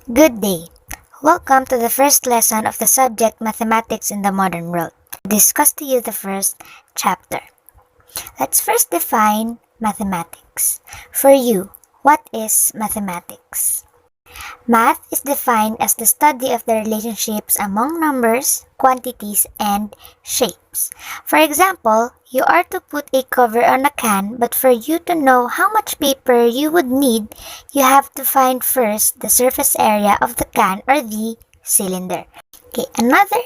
Good day. Welcome to the first lesson of the subject Mathematics in the Modern World. I'll discuss to you the first chapter. Let's first define mathematics. For you, what is mathematics? Math is defined as the study of the relationships among numbers, quantities, and shapes. For example, you are to put a cover on a can, but for you to know how much paper you would need, you have to find first the surface area of the can or the cylinder. Okay, another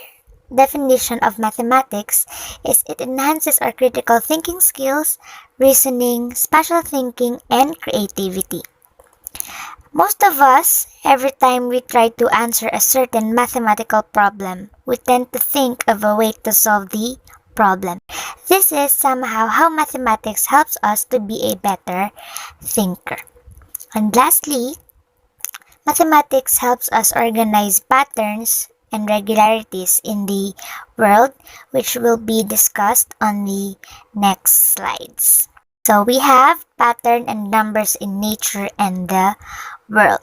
definition of mathematics is it enhances our critical thinking skills, reasoning, spatial thinking, and creativity. Most of us, every time we try to answer a certain mathematical problem, we tend to think of a way to solve the problem. This is somehow how mathematics helps us to be a better thinker. And lastly, mathematics helps us organize patterns and regularities in the world, which will be discussed on the next slides. So we have pattern and numbers in nature and the world.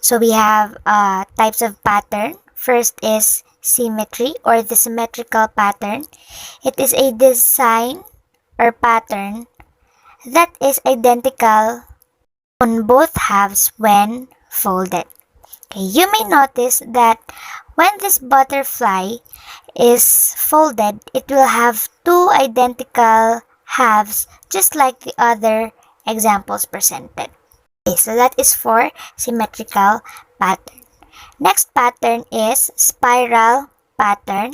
So we have types of pattern. First is symmetry or the symmetrical pattern. It is a design or pattern that is identical on both halves when folded. Okay, you may notice that when this butterfly is folded, it will have two identical halves just like the other examples presented. Okay, so that is for symmetrical pattern. Next pattern is spiral pattern,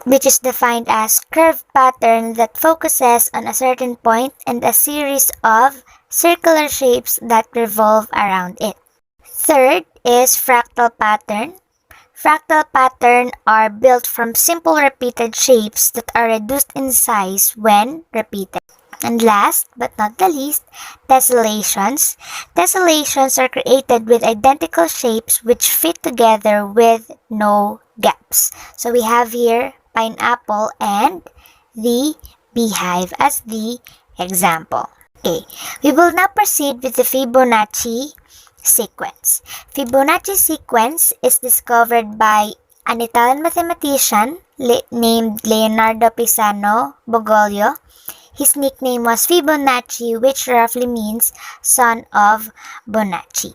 which is defined as curved pattern that focuses on a certain point and a series of circular shapes that revolve around it. Third is fractal pattern. Fractal pattern are built from simple repeated shapes that are reduced in size when repeated. And last but not the least, tessellations. Tessellations are created with identical shapes which fit together with no gaps. So we have here pineapple and the beehive as the example. Okay, we will now proceed with the Fibonacci sequence. Fibonacci sequence is discovered by an Italian mathematician named Leonardo Pisano Bogoglio. His nickname was Fibonacci, which roughly means son of Bonacci.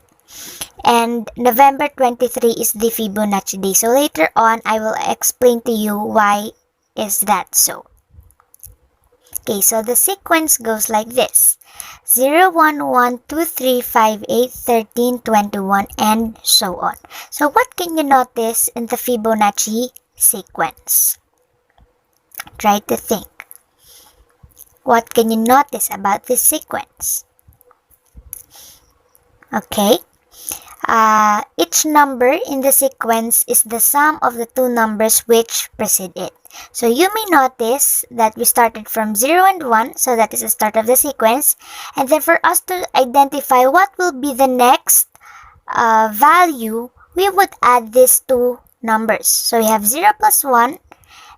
And November 23 is the Fibonacci day. So later on, I will explain to you why is that so. Okay, so the sequence goes like this. 0, 1, 1, 2, 3, 5, 8, 13, 21, and so on. So what can you notice in the Fibonacci sequence? Try to think. What can you notice about this sequence? Okay. Each number in the sequence is the sum of the two numbers which precede it. So you may notice that we started from 0 and 1, so that is the start of the sequence. And then for us to identify what will be the next value, we would add these two numbers. So we have 0 plus 1,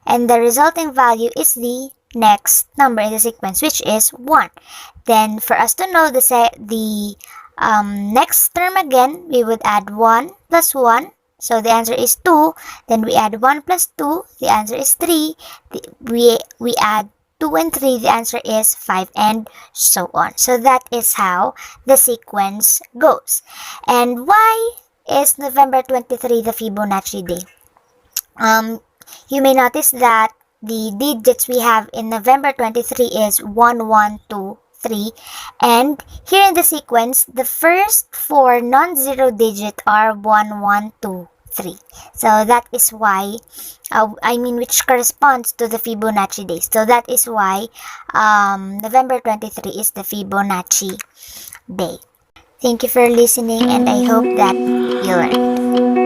and the resulting value is the next number in the sequence, which is 1. Then for us to know the next term again, we would add 1 plus 1. So the answer is 2. Then we add 1 plus 2. The answer is 3. We add 2 and 3. The answer is 5, and so on. So that is how the sequence goes. And why is November 23 the Fibonacci day? You may notice that the digits we have in November 23 is 1, 1, 2, 3. And here in the sequence, the first four non-zero digits are 1, 1, 2, 3. So that is why, which corresponds to the Fibonacci days. So that is why November 23 is the Fibonacci day. Thank you for listening, and I hope that you learned.